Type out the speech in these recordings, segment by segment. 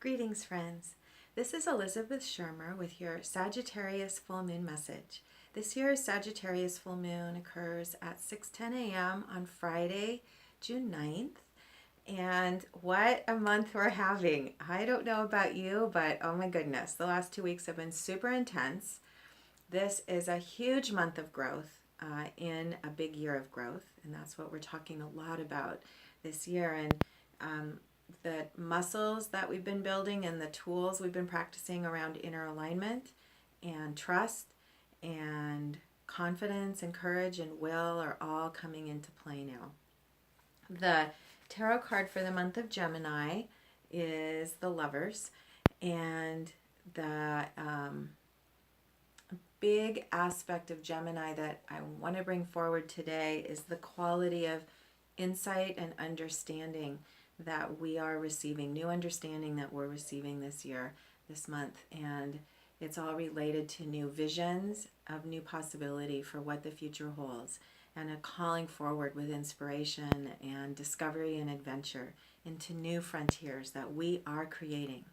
Greetings, friends. This is Elizabeth Schermer with your Sagittarius full moon message. This year's Sagittarius full moon occurs at 6:10 a.m. on Friday, June 9th. And what a month we're having. I don't know about you, but oh my goodness, the last 2 weeks have been super intense. This is a huge month of growth in a big year of growth, and that's what we're talking a lot about this year. And the muscles that we've been building and the tools we've been practicing around inner alignment and trust and confidence and courage and will are all coming into play now. The tarot card for the month of Gemini is the Lovers, and the big aspect of Gemini that I want to bring forward today is the quality of insight and understanding that we are receiving, new understanding that we're receiving this year, this month. And it's all related to new visions of new possibility for what the future holds, and a calling forward with inspiration and discovery and adventure into new frontiers that we are creating.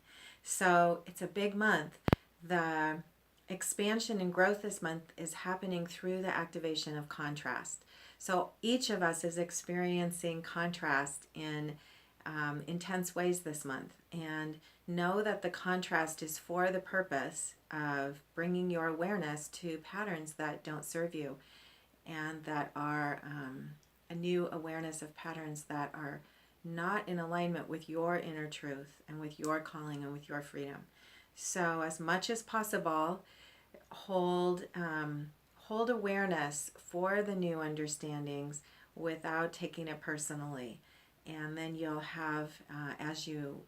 So it's a big month. The expansion and growth this month is happening through the activation of contrast. So each of us is experiencing contrast in intense ways this month. And know that the contrast is for the purpose of bringing your awareness to patterns that don't serve you, and that are a new awareness of patterns that are not in alignment with your inner truth and with your calling and with your freedom. So as much as possible, hold awareness for the new understandings without taking it personally. And then you'll have, as you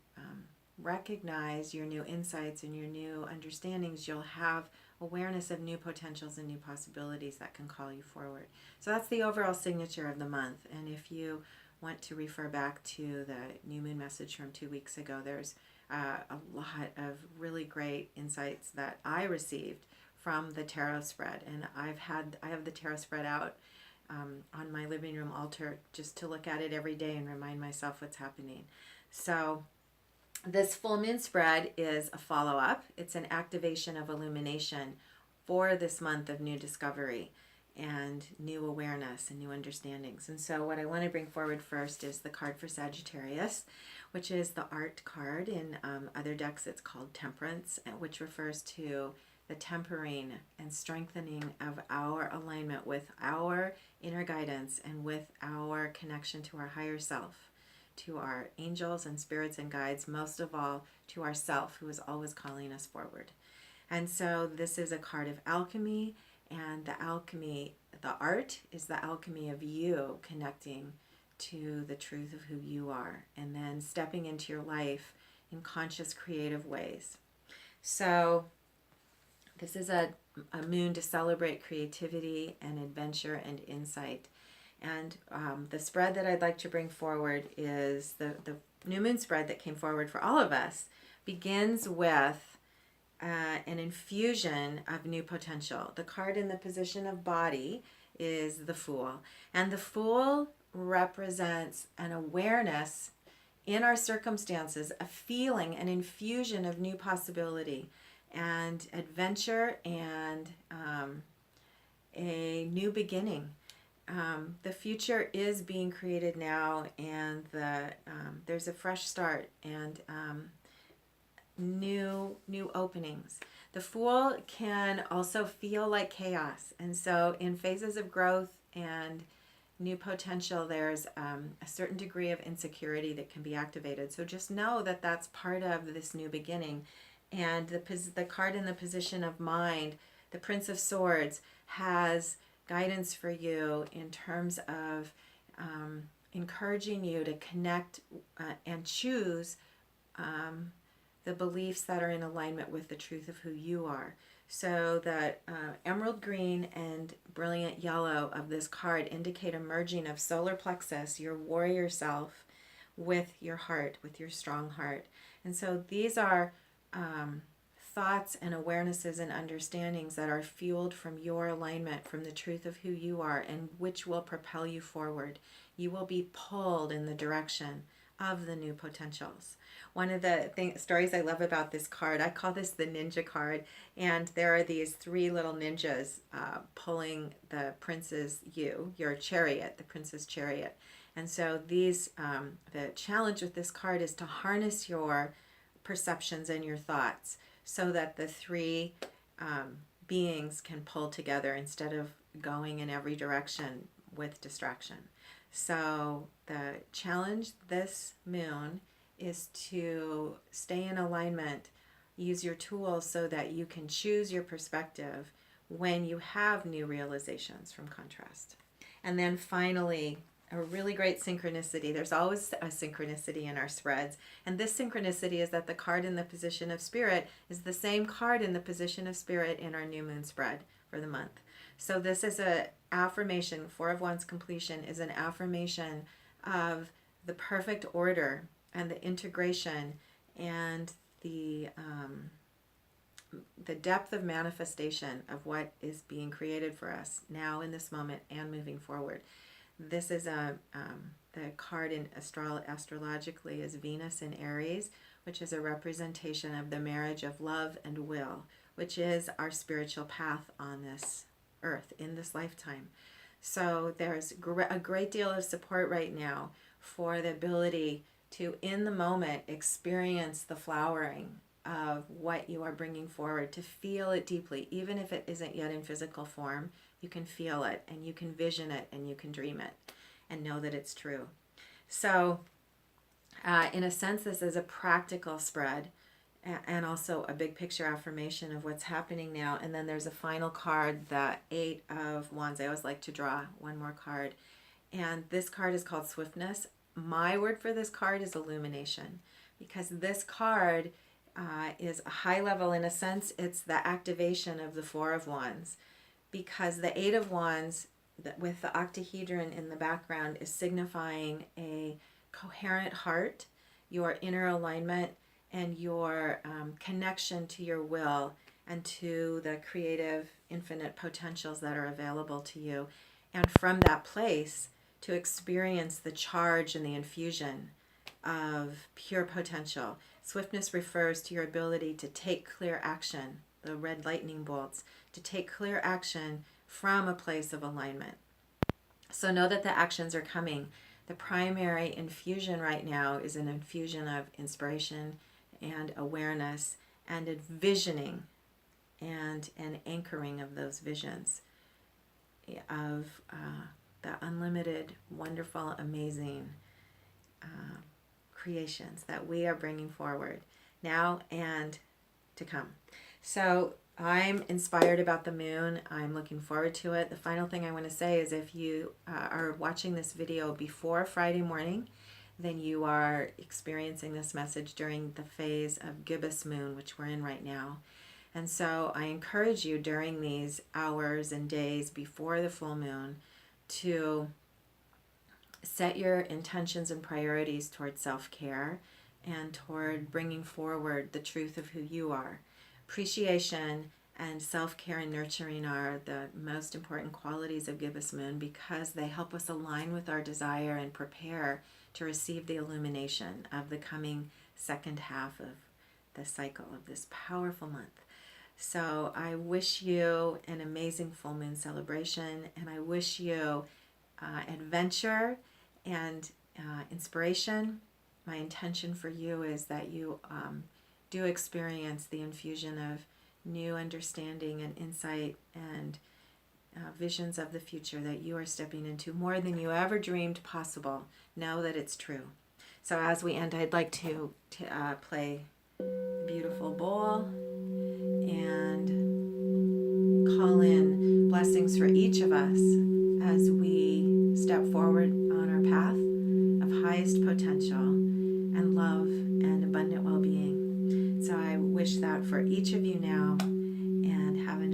recognize your new insights and your new understandings, you'll have awareness of new potentials and new possibilities that can call you forward. So that's the overall signature of the month. And if you want to refer back to the new moon message from 2 weeks ago, there's a lot of really great insights that I received from the tarot spread. And I have the tarot spread out on my living room altar just to look at it every day and remind myself what's happening. So this full moon spread is a follow-up. It's an activation of illumination for this month of new discovery and new awareness and new understandings. And so what I want to bring forward first is the card for Sagittarius, which is the art card. In other decks it's called Temperance, which refers to the tempering and strengthening of our alignment with our inner guidance and with our connection to our higher self, to our angels and spirits and guides, most of all to ourself, who is always calling us forward. And so this is a card of alchemy, and the alchemy, the art is the alchemy of you connecting to the truth of who you are, and then stepping into your life in conscious, creative ways. So this is a moon to celebrate creativity and adventure and insight. And the spread that I'd like to bring forward is the new moon spread that came forward for all of us begins with an infusion of new potential. The card in the position of body is the Fool. And the Fool represents an awareness in our circumstances, a feeling, an infusion of new possibility and adventure and a new beginning. The future is being created now, and there's a fresh start and new openings. The Fool can also feel like chaos, and so in phases of growth and new potential, there's a certain degree of insecurity that can be activated. So just know that that's part of this new beginning. And the card in the position of mind, the Prince of Swords, has guidance for you in terms of encouraging you to connect and choose the beliefs that are in alignment with the truth of who you are. So that emerald green and brilliant yellow of this card indicate a merging of solar plexus, your warrior self, with your heart, with your strong heart. And so these are thoughts and awarenesses and understandings that are fueled from your alignment, from the truth of who you are, and which will propel you forward. You will be pulled in the direction of the new potentials. One of the stories I love about this card, I call this the ninja card, and there are these three little ninjas pulling the prince's your chariot, the prince's chariot. And so these, the challenge with this card is to harness your perceptions and your thoughts so that the three beings can pull together instead of going in every direction with distraction. So the challenge this moon is to stay in alignment, use your tools so that you can choose your perspective when you have new realizations from contrast. And then finally, a really great synchronicity. There's always a synchronicity in our spreads. And this synchronicity is that the card in the position of spirit is the same card in the position of spirit in our new moon spread for the month. So this is a affirmation. Four of Wands completion is an affirmation of the perfect order and the integration and the depth of manifestation of what is being created for us now in this moment and moving forward. This is the card in astrologically is Venus in Aries, which is a representation of the marriage of love and will, which is our spiritual path on this earth in this lifetime. So there's a great deal of support right now for the ability to, in the moment, experience the flowering of what you are bringing forward, to feel it deeply, even if it isn't yet in physical form. You can feel it, and you can vision it, and you can dream it, and know that it's true. So, in a sense, this is a practical spread, and also a big picture affirmation of what's happening now. And then there's a final card, the Eight of Wands. I always like to draw one more card. And this card is called Swiftness. My word for this card is illumination, because this card is a high level. In a sense, it's the activation of the Four of Wands, because the Eight of Wands with the octahedron in the background is signifying a coherent heart, your inner alignment, and your connection to your will and to the creative infinite potentials that are available to you. And from that place, to experience the charge and the infusion of pure potential. Swiftness refers to your ability to take clear action, the red lightning bolts, to take clear action from a place of alignment. So know that the actions are coming. The primary infusion right now is an infusion of inspiration and awareness and a visioning and an anchoring of those visions of the unlimited, wonderful, amazing creations that we are bringing forward now and to come. So I'm inspired about the moon. I'm looking forward to it. The final thing I want to say is if you are watching this video before Friday morning, then you are experiencing this message during the phase of gibbous moon, which we're in right now. And so I encourage you during these hours and days before the full moon to set your intentions and priorities toward self-care and toward bringing forward the truth of who you are. Appreciation and self-care and nurturing are the most important qualities of gibbous moon, because they help us align with our desire and prepare to receive the illumination of the coming second half of the cycle of this powerful month. So I wish you an amazing full moon celebration, and I wish you adventure and inspiration. My intention for you is that you do experience the infusion of new understanding and insight and visions of the future that you are stepping into more than you ever dreamed possible. Know that it's true. So as we end, I'd like to play a beautiful bowl and call in blessings for each of us as we step forward on our path of highest potential and love and abundant well-being. So I wish that for each of you now, and have an